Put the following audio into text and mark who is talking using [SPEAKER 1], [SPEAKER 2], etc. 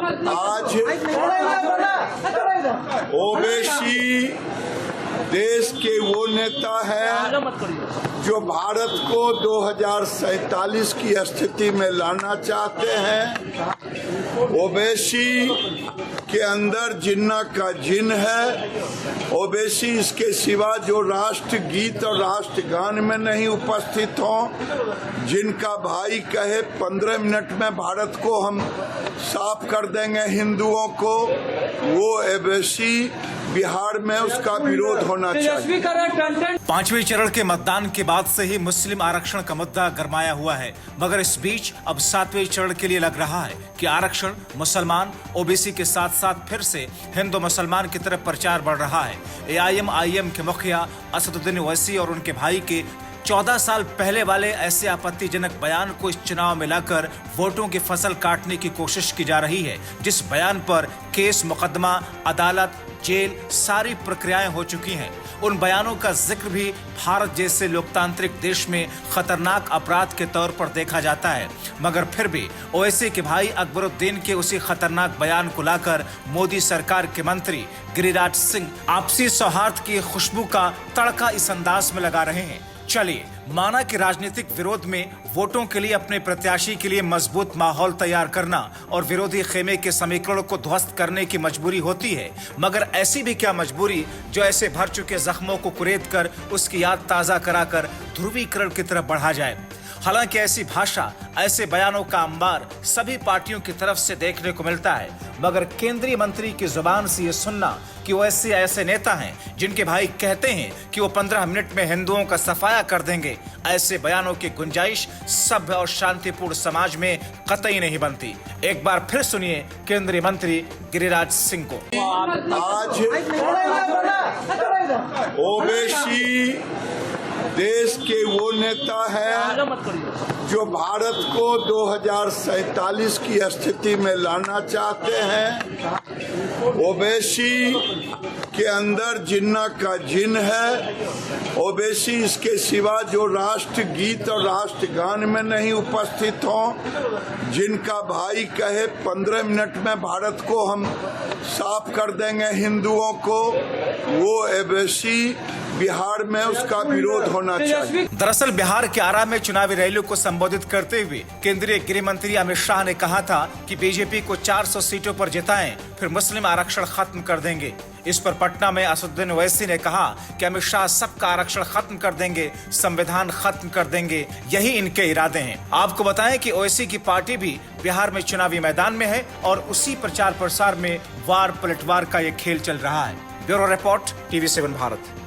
[SPEAKER 1] आज ओवैसी देश के वो नेता है जो भारत को 2047 की स्थिति में लाना चाहते हैं। ओवैसी के अंदर जिन्ना का जिन है। ओवैसी इसके सिवा जो राष्ट्र गीत और राष्ट्रगान में नहीं उपस्थित हों, जिनका भाई कहे 15 मिनट में भारत को हम साफ कर देंगे हिंदुओं को, वो ओवैसी बिहार में उसका विरोध होना चाहिए।
[SPEAKER 2] 5वें चरण के मतदान के बाद से ही मुस्लिम आरक्षण का मुद्दा गरमाया हुआ है, मगर इस बीच अब 7वें चरण के लिए लग रहा है कि आरक्षण मुसलमान ओबीसी के साथ साथ फिर से हिंदू मुसलमान की तरफ प्रचार बढ़ रहा है। AIM के मुखिया असदुद्दीन ओवैसी और उनके भाई के 14 साल पहले वाले ऐसे आपत्तिजनक बयान को इस चुनाव में लाकर वोटों की फसल काटने की कोशिश की जा रही है, जिस बयान पर केस, मुकदमा, अदालत, जेल सारी प्रक्रियाएं हो चुकी हैं। उन बयानों का जिक्र भी भारत जैसे लोकतांत्रिक देश में खतरनाक अपराध के तौर पर देखा जाता है, मगर फिर भी ओवैसी के भाई अकबरुद्दीन के उसी खतरनाक बयान को लाकर मोदी सरकार के मंत्री गिरिराज सिंह आपसी सौहार्द की खुशबू का तड़का इस अंदाज में लगा रहे हैं। चलिए, माना कि राजनीतिक विरोध में वोटों के लिए अपने प्रत्याशी के लिए मजबूत माहौल तैयार करना और विरोधी खेमे के समीकरण को ध्वस्त करने की मजबूरी होती है, मगर ऐसी भी क्या मजबूरी जो ऐसे भर चुके जख्मों को कुरेद कर उसकी याद ताजा कराकर ध्रुवीकरण की तरफ बढ़ा जाए। हालांकि ऐसी भाषा, ऐसे बयानों का अंबार सभी पार्टियों की तरफ से देखने को मिलता है, मगर केंद्रीय मंत्री की जुबान से ये सुनना कि वो ऐसे नेता हैं जिनके भाई कहते हैं कि वो 15 मिनट में हिंदुओं का सफाया कर देंगे, ऐसे बयानों की गुंजाइश सभ्य और शांतिपूर्ण समाज में कतई नहीं बनती। एक बार फिर सुनिए केंद्रीय मंत्री गिरिराज सिंह को।
[SPEAKER 1] आज ओवैसी देश के वो नेता है जो भारत को 2047 की स्थिति में लाना चाहते हैं। ओवैसी के अंदर जिन्ना का जिन है। ओवैसी इसके सिवा जो राष्ट्र गीत और राष्ट्रगान में नहीं उपस्थित हों, जिनका भाई कहे 15 मिनट में भारत को हम साफ कर देंगे हिंदुओं को, वो ओवैसी बिहार में उसका विरोध होना चाहिए।
[SPEAKER 2] दरअसल बिहार के आरा में चुनावी रैलियों को संबोधित करते हुए केंद्रीय गृह मंत्री अमित शाह ने कहा था कि बीजेपी को 400 सीटों पर जिताएं, फिर मुस्लिम आरक्षण खत्म कर देंगे। इस पर पटना में असदुद्दीन ओवैसी ने कहा कि अमित शाह सबका आरक्षण खत्म कर देंगे, संविधान खत्म कर देंगे, यही इनके इरादे हैं। आपको बताएं कि ओवैसी की पार्टी भी बिहार में चुनावी मैदान में है और उसी प्रचार प्रसार में वार पलटवार का ये खेल चल रहा है। Bureau report, TV7 Bharat.